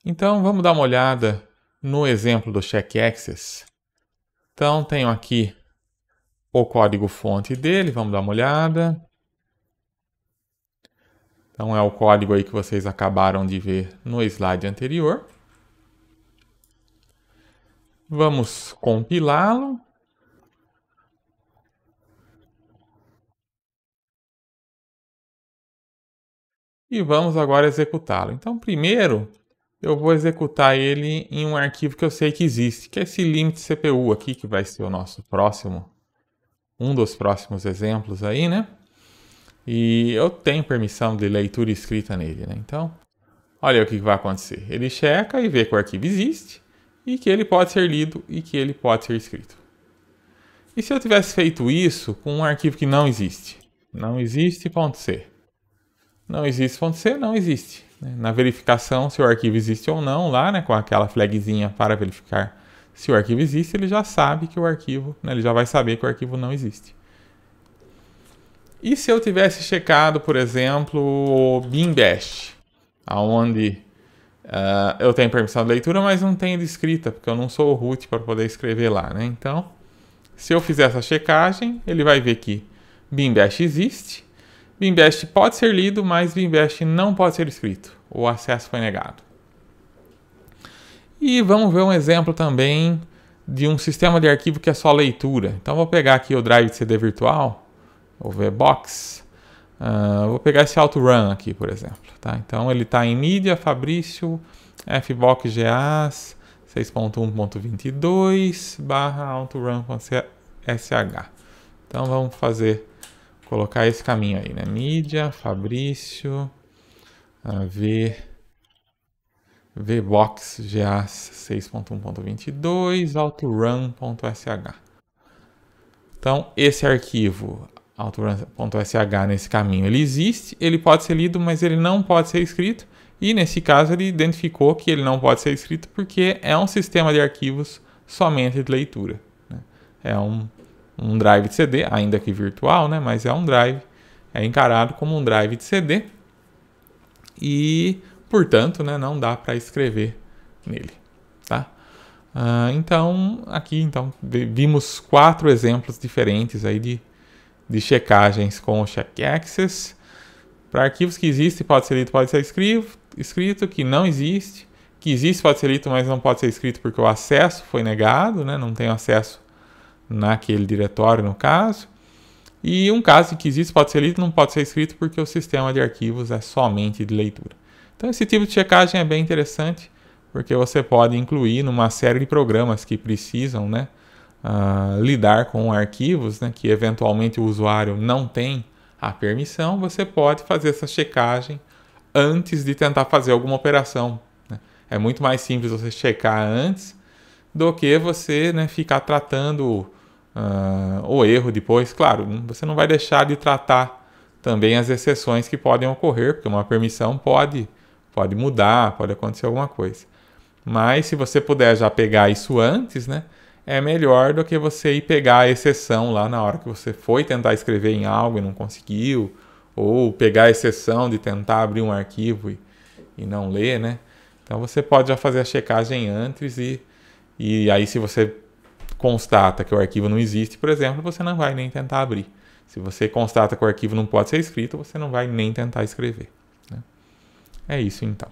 Então, vamos dar uma olhada no exemplo do Check Access. Então, tenho aqui o código-fonte dele, vamos dar uma olhada. Então, é o código aí que vocês acabaram de ver no slide anterior. Vamos compilá-lo. E vamos agora executá-lo. Então, primeiro, eu vou executar ele em um arquivo que eu sei que existe, que é esse limit CPU aqui, que vai ser o nosso próximo, um dos próximos exemplos aí, né? E eu tenho permissão de leitura e escrita nele, né? Então, olha o que vai acontecer. Ele checa e vê que o arquivo existe e que ele pode ser lido e que ele pode ser escrito. E se eu tivesse feito isso com um arquivo que não existe? Não existe, ponto C. Não existe, ponto C, não existe. Na verificação se o arquivo existe ou não, lá, né, com aquela flagzinha para verificar se o arquivo existe, ele já sabe que o arquivo, né, ele já vai saber que o arquivo não existe. E se eu tivesse checado, por exemplo, o bin bash, onde eu tenho permissão de leitura, mas não tenho de escrita, porque eu não sou o root para poder escrever lá, né? Então, se eu fizer essa checagem, ele vai ver que bin bash existe, bin bash pode ser lido, mas bin bash não pode ser escrito. O acesso foi negado. E vamos ver um exemplo também de um sistema de arquivo que é só leitura. Então, vou pegar aqui o drive de CD virtual, o VBox. Vou pegar esse AutoRun aqui, por exemplo. Tá? Então, ele está em mídia, Fabrício, FBox GAs 6.1.22/autorun.sh. Então, vamos colocar esse caminho aí, né? Mídia, Fabrício, VBox GAs 6.1.22, autorun.sh. Então, esse arquivo autorun.sh nesse caminho, ele existe, ele pode ser lido, mas ele não pode ser escrito. E nesse caso ele identificou que ele não pode ser escrito porque é um sistema de arquivos somente de leitura, né? É um drive de CD, ainda que virtual, né? Mas é um drive, é encarado como um drive de CD e, portanto, né, não dá para escrever nele, tá? Então, aqui vimos 4 exemplos diferentes aí de checagens com o Check Access. Para arquivos que existem, pode ser lido, pode ser escrito, que não existe, que existe, pode ser lido, mas não pode ser escrito porque o acesso foi negado, né? Não tem acesso naquele diretório, no caso. E um caso que existe, pode ser lido, não pode ser escrito porque o sistema de arquivos é somente de leitura. Então, esse tipo de checagem é bem interessante, porque você pode incluir numa série de programas que precisam, né, lidar com arquivos, né, que eventualmente o usuário não tem a permissão. Você pode fazer essa checagem antes de tentar fazer alguma operação, né? É muito mais simples você checar antes do que você, né, ficar tratando o erro depois. Claro, você não vai deixar de tratar também as exceções que podem ocorrer, porque uma permissão pode mudar, pode acontecer alguma coisa. Mas se você puder já pegar isso antes, né, é melhor do que você ir pegar a exceção lá na hora que você foi tentar escrever em algo e não conseguiu, ou pegar a exceção de tentar abrir um arquivo e não ler, né? Então você pode já fazer a checagem antes e aí se você constata que o arquivo não existe, por exemplo, você não vai nem tentar abrir. Se você constata que o arquivo não pode ser escrito, você não vai nem tentar escrever, né? É isso então.